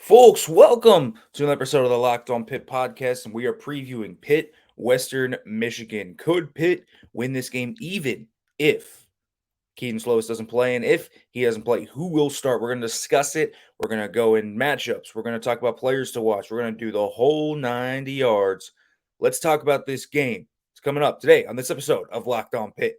Folks, welcome to another episode of the Locked On Pitt podcast, and we are previewing Pitt, Western Michigan. Could Pitt win this game even if Keaton Slovis doesn't play? And if he doesn't play, who will start? We're going to discuss it. We're going to go in matchups. We're going to talk about players to watch. We're going to do the whole 90 yards. Let's talk about this game. It's coming up today on this episode of Locked On Pitt.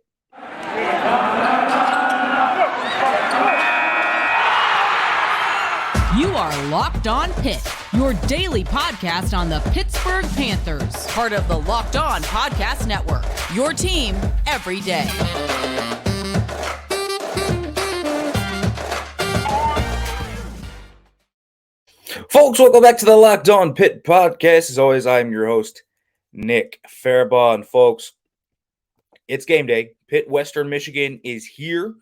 You are Locked On Pitt, your daily podcast on the Pittsburgh Panthers, part of the Locked On Podcast Network, your team every day. Folks, welcome back to the Locked On Pitt podcast. As always, I'm your host, Nick Faribaugh. And folks, it's game day. Pitt, Western Michigan is here.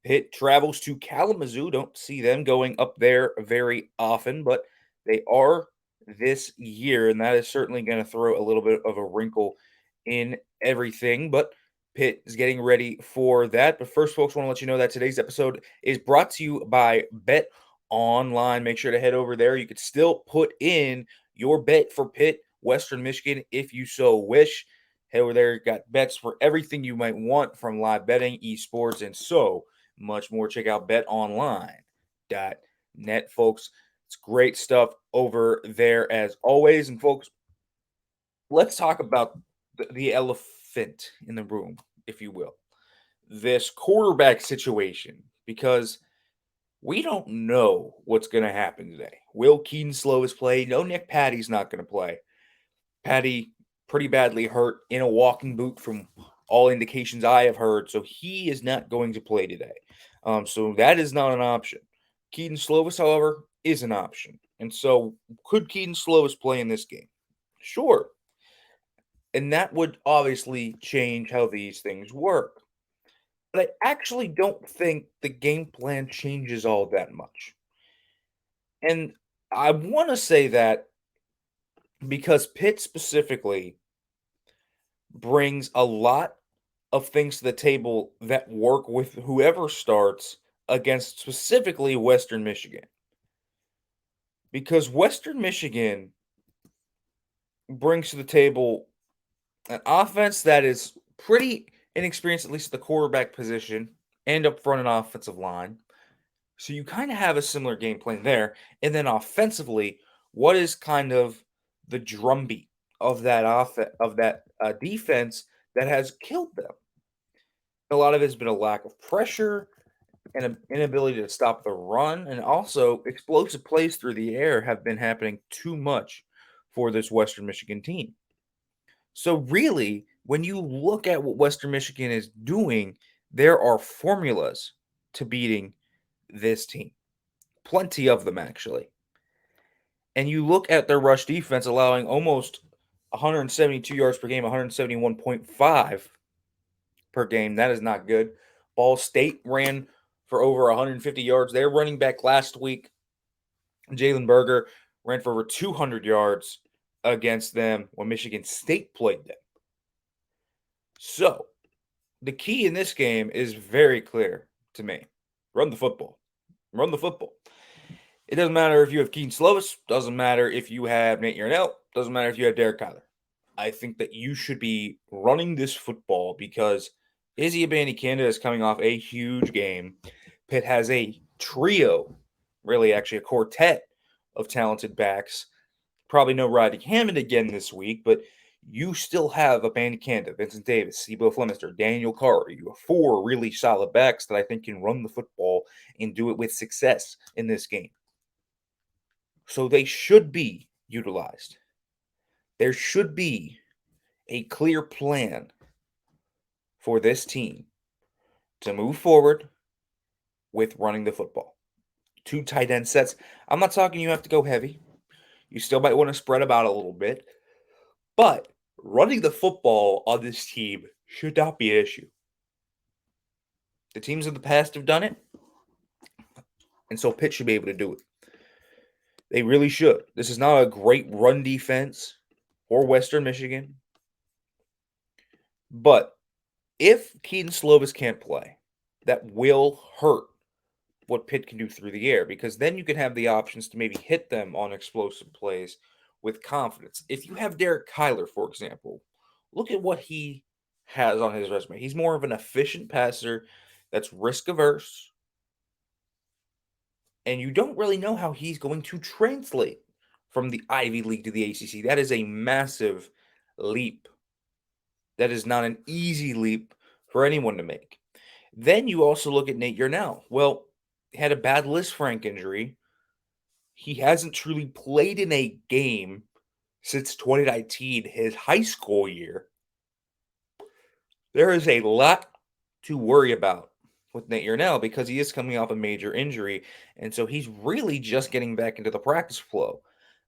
Pitt travels to Kalamazoo. Don't see them going up there very often, but they are this year, and that is certainly going to throw a little bit of a wrinkle in everything. But Pitt is getting ready for that. But first, folks, I want to let you know that today's episode is brought to you by Bet Online. Make sure to head over there. You could still put in your bet for Pitt, Western Michigan, if you so wish. Head over there. Got bets for everything you might want, from live betting, esports, and so much more. Check out betonline.net, folks. It's great stuff over there as always. And folks, let's talk about the elephant in the room, if you will. This quarterback situation, because we don't know what's going to happen today. Will Keaton Slovis play? No, Nick Patti's not going to play. Patti pretty badly hurt in a walking boot from all indications I have heard, so he is not going to play today. So that is not an option. Keaton Slovis, however, is an option. And so could Keaton Slovis play in this game? Sure. And that would obviously change how these things work. But I actually don't think the game plan changes all that much. And I want to say that because Pitt specifically brings a lot of things to the table that work with whoever starts against specifically Western Michigan. Because Western Michigan brings to the table an offense that is pretty inexperienced, at least at the quarterback position and up front and offensive line. So you kind of have a similar game plan there. And then offensively, what is kind of the drumbeat of that defense that has killed them? A lot of it has been a lack of pressure and an inability to stop the run, and also explosive plays through the air have been happening too much for this Western Michigan team. So really, when you look at what Western Michigan is doing, there are formulas to beating this team. Plenty of them, actually. And you look at their rush defense allowing almost 172 yards per game, 171.5 per game. That is not good. Ball State ran for over 150 yards. Their running back last week, Jalen Berger, ran for over 200 yards against them when Michigan State played them. So, the key in this game is very clear to me. Run the football. Run the football. It doesn't matter if you have Keaton Slovis. Doesn't matter if you have Nate Yarnell. Doesn't matter if you have Derek Kyler. I think that you should be running this football because Izzy Abanikanda is coming off a huge game. Pitt has a trio, really actually a quartet of talented backs. Probably no Rodney Hammond again this week, but you still have Abanikanda, Vincent Davis, Sibo Flemister, Daniel Carr. You have four really solid backs that I think can run the football and do it with success in this game. So they should be utilized. There should be a clear plan for this team to move forward with running the football. 2 tight end sets. I'm not talking you have to go heavy. You still might want to spread them out a little bit. But running the football on this team should not be an issue. The teams of the past have done it. And so Pitt should be able to do it. They really should. This is not a great run defense for Western Michigan. But if Keaton Slovis can't play, that will hurt what Pitt can do through the air, because then you can have the options to maybe hit them on explosive plays with confidence. If you have Derek Kyler, for example, look at what he has on his resume. He's more of an efficient passer that's risk averse, and you don't really know how he's going to translate from the Ivy League to the ACC. That is a massive leap. That is not an easy leap for anyone to make. Then you also look at Nate Yarnell. Well, he had a bad Lisfranc injury. He hasn't truly played in a game since 2019, his high school year. There is a lot to worry about with Nate Yarnell because he is coming off a major injury, and so he's really just getting back into the practice flow.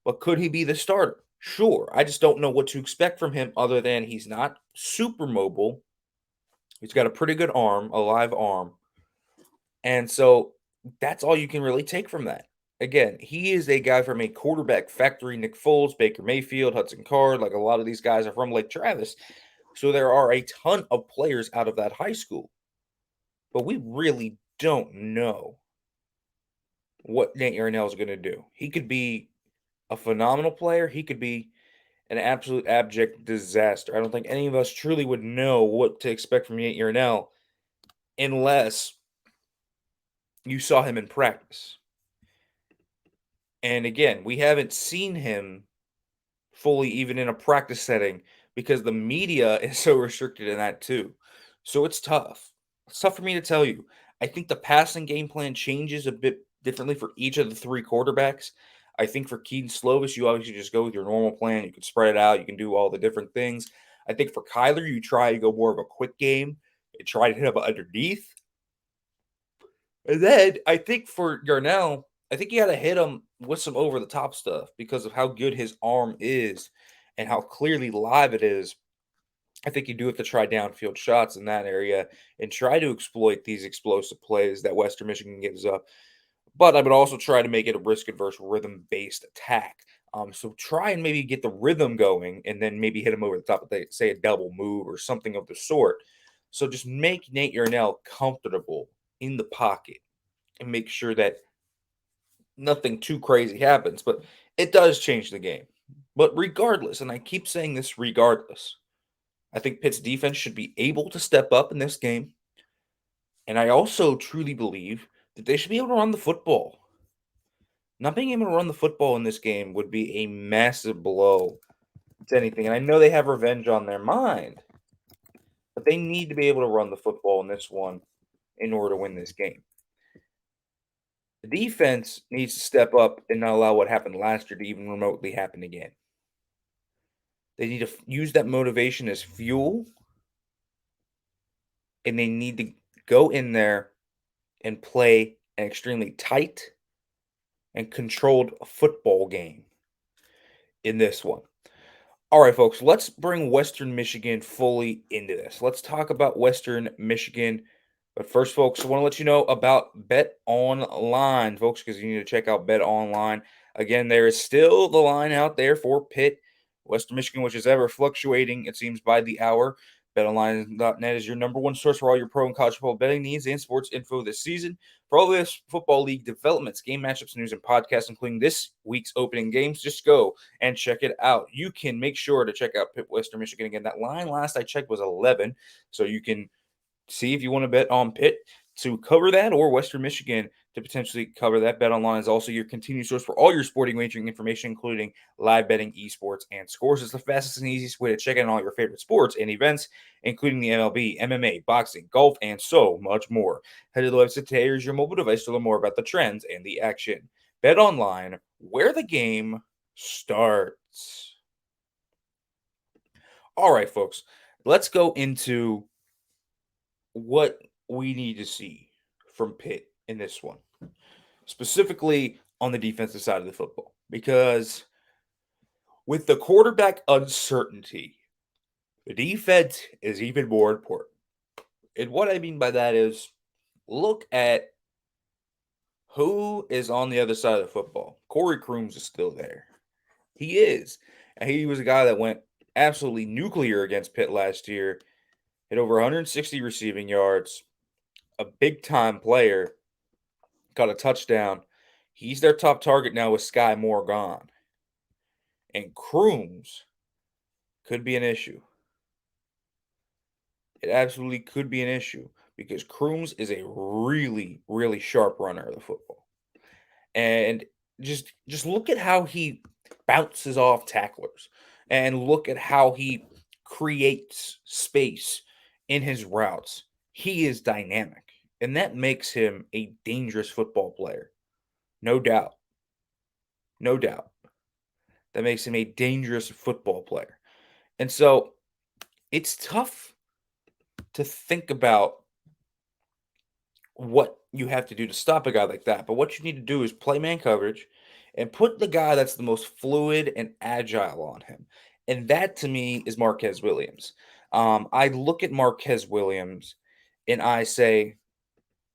But could he be the starter? Sure. I just don't know what to expect from him other than he's not super mobile. He's got a pretty good arm, a live arm. And so that's all you can really take from that. Again, he is a guy from a quarterback factory. Nick Foles, Baker Mayfield, Hudson Card, like a lot of these guys are from Lake Travis. So there are a ton of players out of that high school. But we really don't know what Nate Yarnell is going to do. He could be a phenomenal player. He could be an absolute abject disaster. I don't think any of us truly would know what to expect from Nate Yarnell unless you saw him in practice. And again, we haven't seen him fully even in a practice setting because the media is so restricted in that too. So it's tough. It's tough for me to tell you. I think the passing game plan changes a bit differently for each of the three quarterbacks. I think for Keaton Slovis, you obviously just go with your normal plan. You can spread it out. You can do all the different things. I think for Kyler, you try to go more of a quick game and try to hit him underneath. And then I think for Yarnell, I think you got to hit him with some over the top stuff because of how good his arm is and how clearly live it is. I think you do have to try downfield shots in that area and try to exploit these explosive plays that Western Michigan gives up. But I would also try to make it a risk adverse, rhythm based attack. So try and maybe get the rhythm going and then maybe hit him over the top of, say, a double move or something of the sort. So just make Nate Yarnell comfortable in the pocket and make sure that nothing too crazy happens. But it does change the game. But regardless, and I keep saying this regardless, I think Pitt's defense should be able to step up in this game. And I also truly believe that they should be able to run the football. Not being able to run the football in this game would be a massive blow to anything. And I know they have revenge on their mind, but they need to be able to run the football in this one in order to win this game. The defense needs to step up and not allow what happened last year to even remotely happen again. They need to use that motivation as fuel, and they need to go in there and play an extremely tight and controlled football game in this one. All right, folks, let's bring Western Michigan fully into this. Let's talk about Western Michigan. But first, folks, I want to let you know about Bet Online, folks, because you need to check out Bet Online. Again, there is still the line out there for Pitt, Western Michigan, which is ever fluctuating, it seems, by the hour. BetOnline.net is your number one source for all your pro and college football betting needs and sports info this season. For all this football league developments, game matchups, news, and podcasts, including this week's opening games, just go and check it out. You can make sure to check out Pitt, Western Michigan. Again, that line last I checked was 11, so you can see if you want to bet on Pitt to cover that or Western Michigan to potentially cover that. Bet Online is also your continued source for all your sporting wagering information, including live betting, esports, and scores. It's the fastest and easiest way to check in all your favorite sports and events, including the MLB, MMA, boxing, golf, and so much more. Head to the website today or use your mobile device to learn more about the trends and the action. Bet Online, where the game starts. All right, folks, let's go into what we need to see from Pitt in this one, specifically on the defensive side of the football, because with the quarterback uncertainty, the defense is even more important. And what I mean by that is look at who is on the other side of the football. Cory Crooms is still there. He is. And he was a guy that went absolutely nuclear against Pitt last year, hit over 160 receiving yards, a big-time player, caught a touchdown. He's their top target now with Sky Moore gone. And Crooms could be an issue. It absolutely could be an issue because Crooms is a really, really sharp runner of the football. And just look at how he bounces off tacklers and look at how he creates space in his routes. He is dynamic, and that makes him a dangerous football player. No doubt. No doubt. That makes him a dangerous football player. And so it's tough to think about what you have to do to stop a guy like that. But what you need to do is play man coverage and put the guy that's the most fluid and agile on him. And that to me is Marquez Williams. I look at Marquez Williams and I say,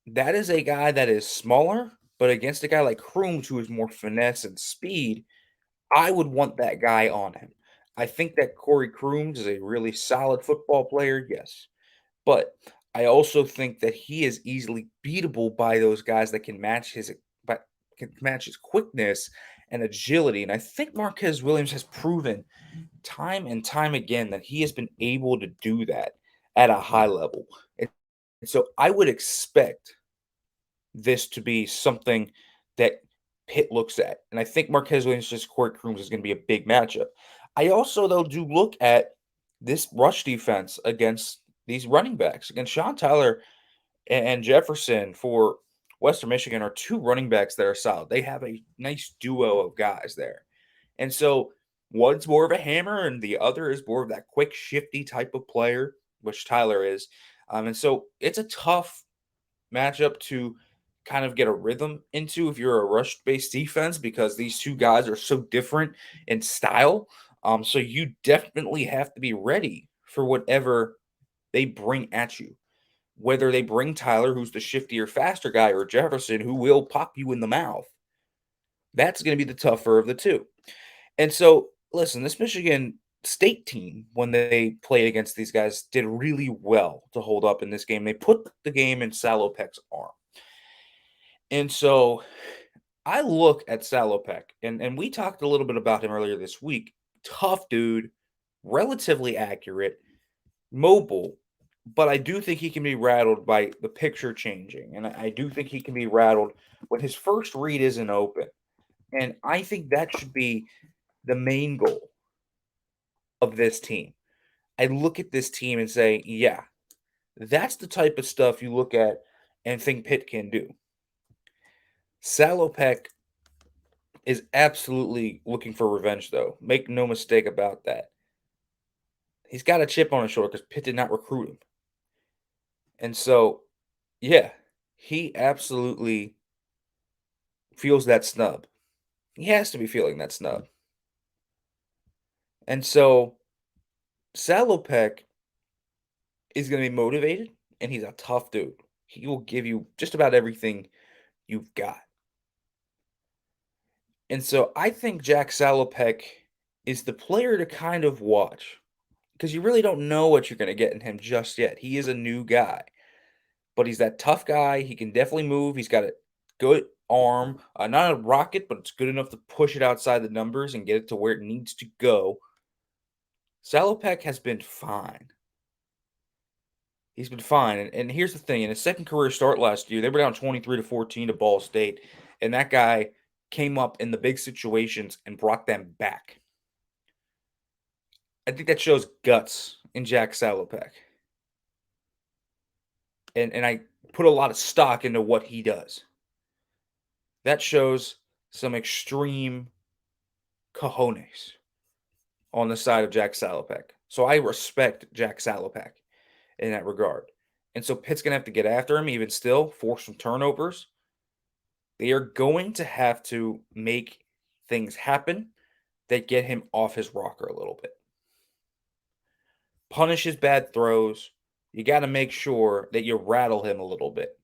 that is a guy that is smaller, but against a guy like Crooms, who is more finesse and speed, I would want that guy on him. I think that Cory Crooms is a really solid football player, yes. But I also think that he is easily beatable by those guys that can match his quickness and agility. And I think Marquez Williams has proven time and time again that he has been able to do that at a high level. And so I would expect this to be something that Pitt looks at. And I think Marquez Williams versus Cory Crooms is going to be a big matchup. I also, though, do look at this rush defense against these running backs. Against Sean Tyler and Jefferson for Western Michigan are two running backs that are solid. They have a nice duo of guys there. And so one's more of a hammer and the other is more of that quick, shifty type of player, which Tyler is. And so it's a tough matchup to kind of get a rhythm into if you're a rush-based defense because these two guys are so different in style. So you definitely have to be ready for whatever they bring at you. Whether they bring Tyler, who's the shiftier, faster guy, or Jefferson, who will pop you in the mouth, that's going to be the tougher of the two. And so, listen, this Michigan State team, when they played against these guys, did really well to hold up in this game. They put the game in Salopek's arm. And so I look at Salopek, and we talked a little bit about him earlier this week. Tough dude, relatively accurate, mobile, but I do think he can be rattled by the picture changing. And I do think he can be rattled when his first read isn't open. And I think that should be the main goal of this team. I look at this team and say, yeah, that's the type of stuff you look at and think Pitt can do. Salopek is absolutely looking for revenge, though. Make no mistake about that. He's got a chip on his shoulder because Pitt did not recruit him. And so, yeah, he absolutely feels that snub. He has to be feeling that snub. And so, Salopek is going to be motivated, and he's a tough dude. He will give you just about everything you've got. And so, I think Jack Salopek is the player to kind of watch because you really don't know what you're going to get in him just yet. He is a new guy, but he's that tough guy. He can definitely move. He's got a good arm, not a rocket, but it's good enough to push it outside the numbers and get it to where it needs to go. Salopek has been fine. He's been fine. And here's the thing. In his second career start last year, they were down 23-14 to Ball State, and that guy came up in the big situations and brought them back. I think that shows guts in Jack Salopek. And I put a lot of stock into what he does. That shows some extreme cojones on the side of Jack Salopek. So I respect Jack Salopek in that regard. And so Pitt's going to have to get after him, even still, force some turnovers. They are going to have to make things happen that get him off his rocker a little bit. Punish his bad throws. You got to make sure that you rattle him a little bit.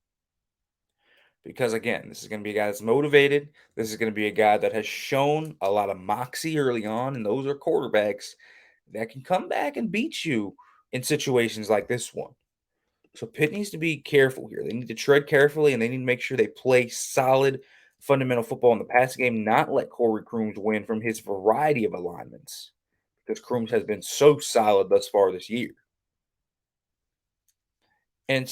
Because, again, this is going to be a guy that's motivated. This is going to be a guy that has shown a lot of moxie early on, and those are quarterbacks that can come back and beat you in situations like this one. So Pitt needs to be careful here. They need to tread carefully, and they need to make sure they play solid, fundamental football in the passing game, not let Corey Crooms win from his variety of alignments, because Crooms has been so solid thus far this year. And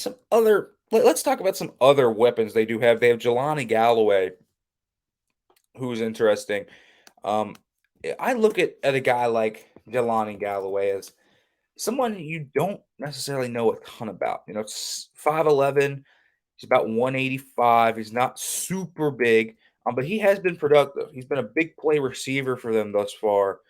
let's talk about some other weapons they do have. They have Jelani Galloway, who's interesting. Um, I look at a guy like Jelani Galloway as someone you don't necessarily know a ton about. It's 5'11". He's about 185. He's not super big, but he has been productive. He's been a big play receiver for them thus far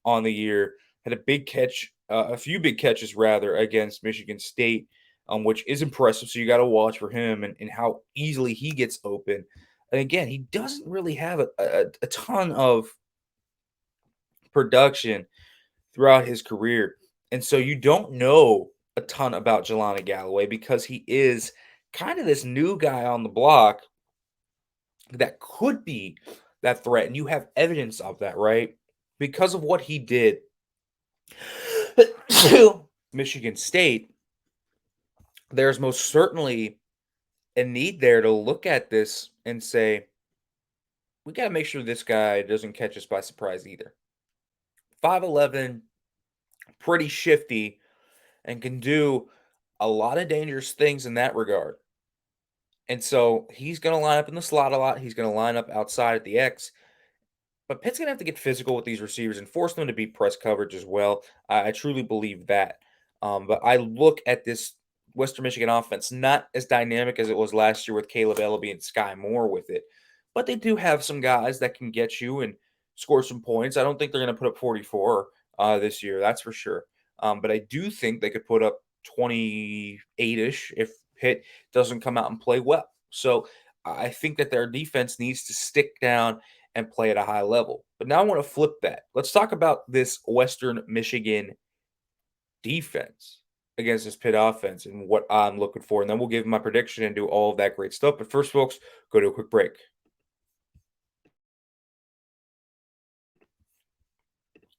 on the year. Had a big catch, a few big catches rather, against Michigan State, which is impressive. So you got to watch for him and how easily he gets open. And again, he doesn't really have a ton of production throughout his career. And so you don't know a ton about Jelani Galloway because he is kind of this new guy on the block that could be that threat. And you have evidence of that, right? Because of what he did to Michigan State, there's most certainly a need there to look at this and say, we got to make sure this guy doesn't catch us by surprise either. 5'11", pretty shifty, and can do a lot of dangerous things in that regard. And so he's going to line up in the slot a lot. He's going to line up outside at the X. But Pitt's going to have to get physical with these receivers and force them to be press coverage as well. I truly believe that. But I look at this Western Michigan offense, not as dynamic as it was last year with Caleb Ellaby and Sky Moore with it. But they do have some guys that can get you and score some points. I don't think they're going to put up 44 this year, that's for sure. But I do think they could put up 28-ish if Pitt doesn't come out and play well. So I think that their defense needs to stick down and play at a high level. But now I want to flip that. Let's talk about this Western Michigan defense against this Pitt offense and what I'm looking for. And then we'll give my prediction and do all of that great stuff. But first, folks, go to a quick break.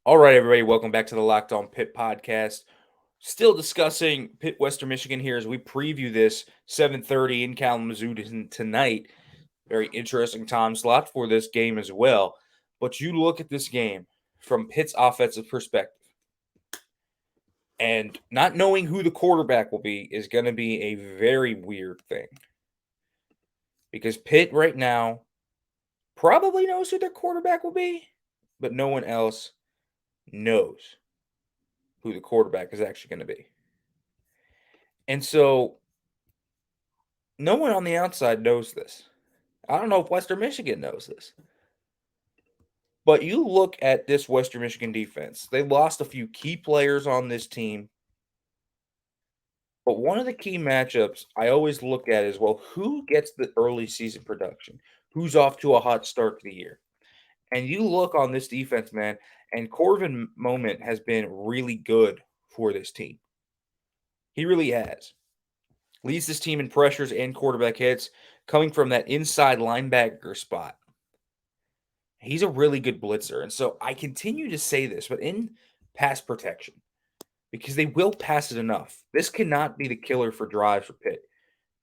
All right, everybody, welcome back to the Locked On Pitt podcast. Still discussing Pitt, Western Michigan here as we preview this 7:30 in Kalamazoo tonight. Very interesting time slot for this game as well. But you look at this game from Pitt's offensive perspective, and not knowing who the quarterback will be is going to be a very weird thing. Because Pitt right now probably knows who their quarterback will be, but no one else knows who the quarterback is actually going to be. And so no one on the outside knows this. I don't know if Western Michigan knows this. But you look at this Western Michigan defense. They lost a few key players on this team. But one of the key matchups I always look at is, well, who gets the early season production? Who's off to a hot start to the year? And you look on this defense, man, and Corvin Moment has been really good for this team. He really has. Leads this team in pressures and quarterback hits coming from that inside linebacker spot. He's a really good blitzer. And so I continue to say this, but in pass protection, because they will pass it enough. This cannot be the killer for drives for Pitt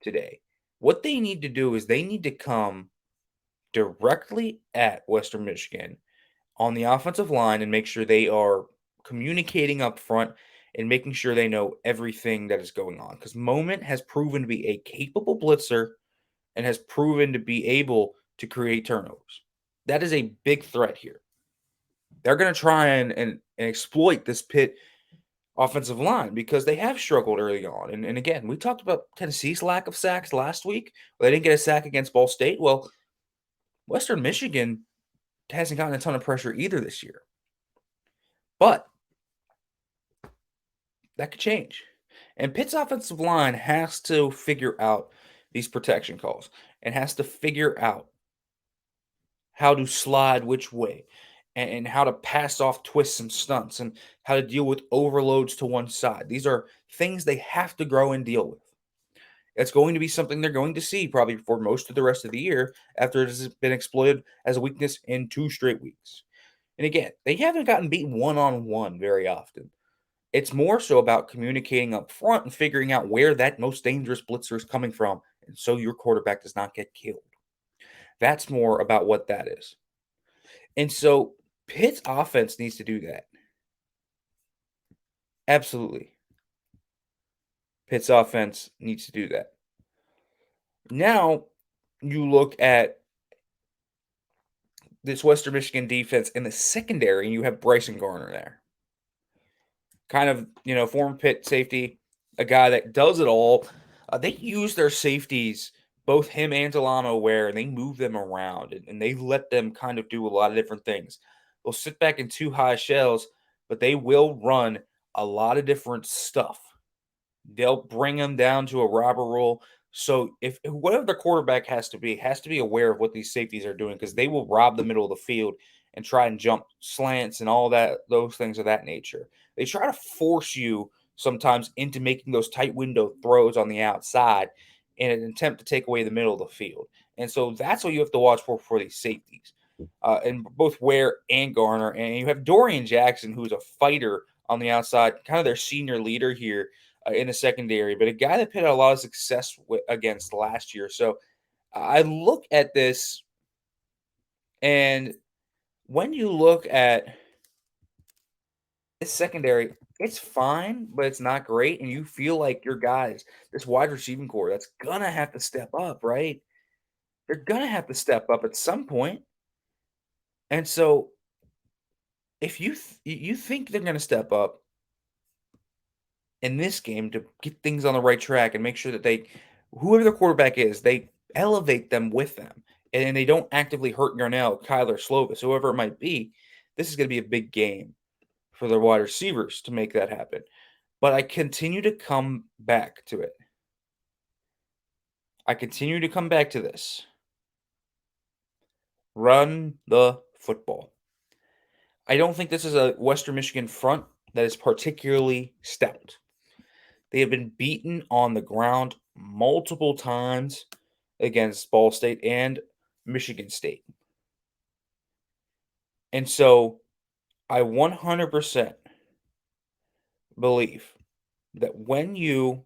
today. What they need to do is they need to come directly at Western Michigan on the offensive line and make sure they are communicating up front and making sure they know everything that is going on. Because Moment has proven to be a capable blitzer and has proven to be able to create turnovers. That is a big threat here. They're going to try and exploit this Pitt offensive line because they have struggled early on. And again, we talked about Tennessee's lack of sacks last week. They didn't get a sack against Ball State. Well, Western Michigan hasn't gotten a ton of pressure either this year. But that could change. And Pitt's offensive line has to figure out these protection calls and has to figure out how to slide which way and how to pass off twists and stunts and how to deal with overloads to one side. These are things they have to grow and deal with. It's going to be something they're going to see probably for most of the rest of the year after it has been exploited as a weakness in 2 straight weeks. And again, they haven't gotten beat one-on-one very often. It's more so about communicating up front and figuring out where that most dangerous blitzer is coming from, and so your quarterback does not get killed. That's more about what that is. And so Pitt's offense needs to do that. Absolutely. Pitt's offense needs to do that. Now you look at this Western Michigan defense in the secondary, and you have Bryson Garner there. Kind of, former Pitt safety, a guy that does it all. They use their safeties, both him and Delano Ware, and they move them around, and they let them kind of do a lot of different things. They'll sit back in two high shells, but they will run a lot of different stuff. They'll bring them down to a robber roll. So if whatever the quarterback has to be aware of what these safeties are doing, because they will rob the middle of the field and try and jump slants and all that, those things of that nature. They try to force you sometimes into making those tight window throws on the outside in an attempt to take away the middle of the field. And so that's what you have to watch for these safeties. And both Ware and Garner. And you have Dorian Jackson, who's a fighter on the outside, kind of their senior leader here in the secondary, but a guy that Pitt had a lot of success against last year. So I look at this, and when you look at this secondary, it's fine, but it's not great. And you feel like your guys, this wide receiving core, that's going to have to step up, right? They're going to have to step up at some point. And so if you think they're going to step up in this game to get things on the right track and make sure that whoever the quarterback is, they elevate them with them, and they don't actively hurt Yarnell, Kyler, Slovis, whoever it might be, this is going to be a big game for the wide receivers to make that happen. But I continue to come back to it. I continue to come back to this. Run the football. I don't think this is a Western Michigan front that is particularly stout. They have been beaten on the ground multiple times against Ball State and Michigan State. And so I 100% believe that when you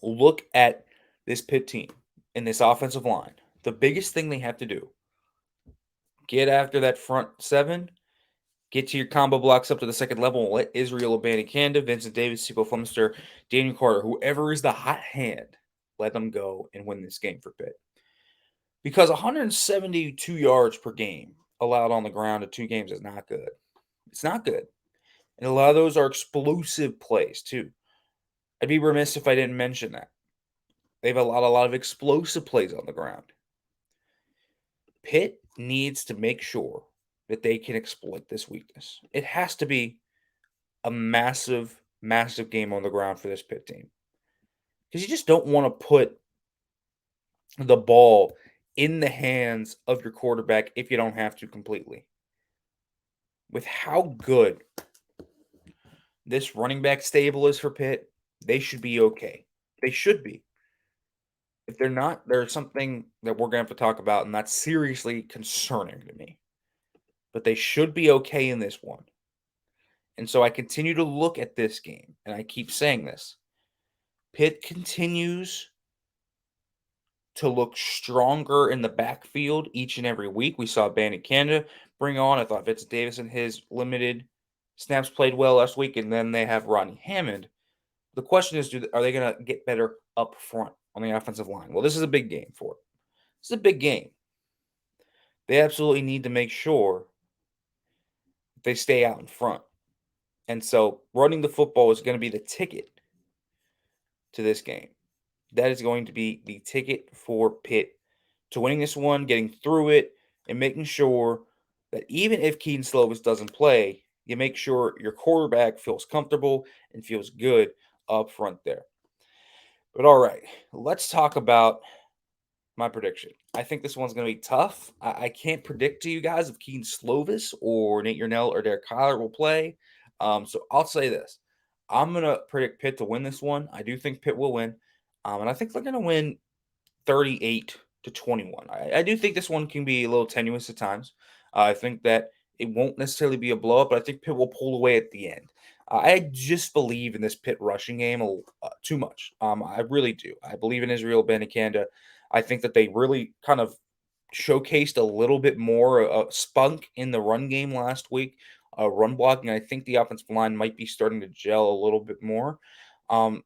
look at this Pitt team and this offensive line, the biggest thing they have to do, get after that front seven, get to your combo blocks up to the second level, and let Israel Abanikanda, Vincent Davis, Sipo Flemister, Daniel Carter, whoever is the hot hand, let them go and win this game for Pitt. Because 172 yards per game allowed on the ground in 2 games is not good. It's not good. And a lot of those are explosive plays, too. I'd be remiss if I didn't mention that. They have a lot of explosive plays on the ground. Pitt needs to make sure that they can exploit this weakness. It has to be a massive, massive game on the ground for this Pitt team. Because you just don't want to put the ball in the hands of your quarterback if you don't have to completely. With how good this running back stable is for Pitt, they should be okay. They should be. If they're not, there's something that we're going to have to talk about, and that's seriously concerning to me. But they should be okay in this one. And so I continue to look at this game, and I keep saying this. Pitt continues to look stronger in the backfield each and every week. We saw Abanikanda bring on. I thought Vincent Davis and his limited snaps played well last week, and then they have Rodney Hammond. The question is, are they going to get better up front on the offensive line? Well, this is a big game for it. This is a big game. They absolutely need to make sure they stay out in front. And so running the football is going to be the ticket to this game. That is going to be the ticket for Pitt to winning this one, getting through it, and making sure that even if Keaton Slovis doesn't play, you make sure your quarterback feels comfortable and feels good up front there. But all right, let's talk about my prediction. I think this one's going to be tough. I can't predict to you guys if Keaton Slovis or Nate Yarnell or Derek Kyler will play. So I'll say this. I'm going to predict Pitt to win this one. I do think Pitt will win. And I think they're going to win 38-21. I do think this one can be a little tenuous at times. I think that it won't necessarily be a blowout, but I think Pitt will pull away at the end. I just believe in this Pitt rushing game too much. I really do. I believe in Israel Benikanda. I think that they really kind of showcased a little bit more spunk in the run game last week, run blocking. I think the offensive line might be starting to gel a little bit more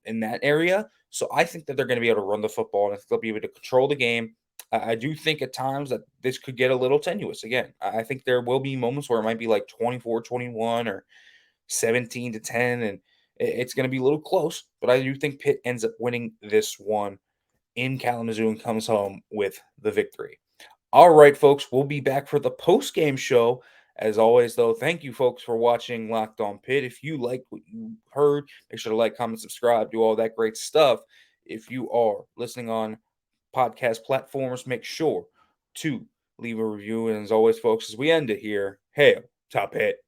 in that area. So I think that they're going to be able to run the football, and I think they'll be able to control the game. I do think at times that this could get a little tenuous. Again, I think there will be moments where it might be like 24-21 or 17-10, and it's going to be a little close. But I do think Pitt ends up winning this one in Kalamazoo and comes home with the victory. All right, folks, we'll be back for the post-game show. As always, though, thank you, folks, for watching Locked On Pitt. If you like what you heard, make sure to like, comment, subscribe, do all that great stuff. If you are listening on podcast platforms, make sure to leave a review. And as always, folks, as we end it here, hail to Pitt.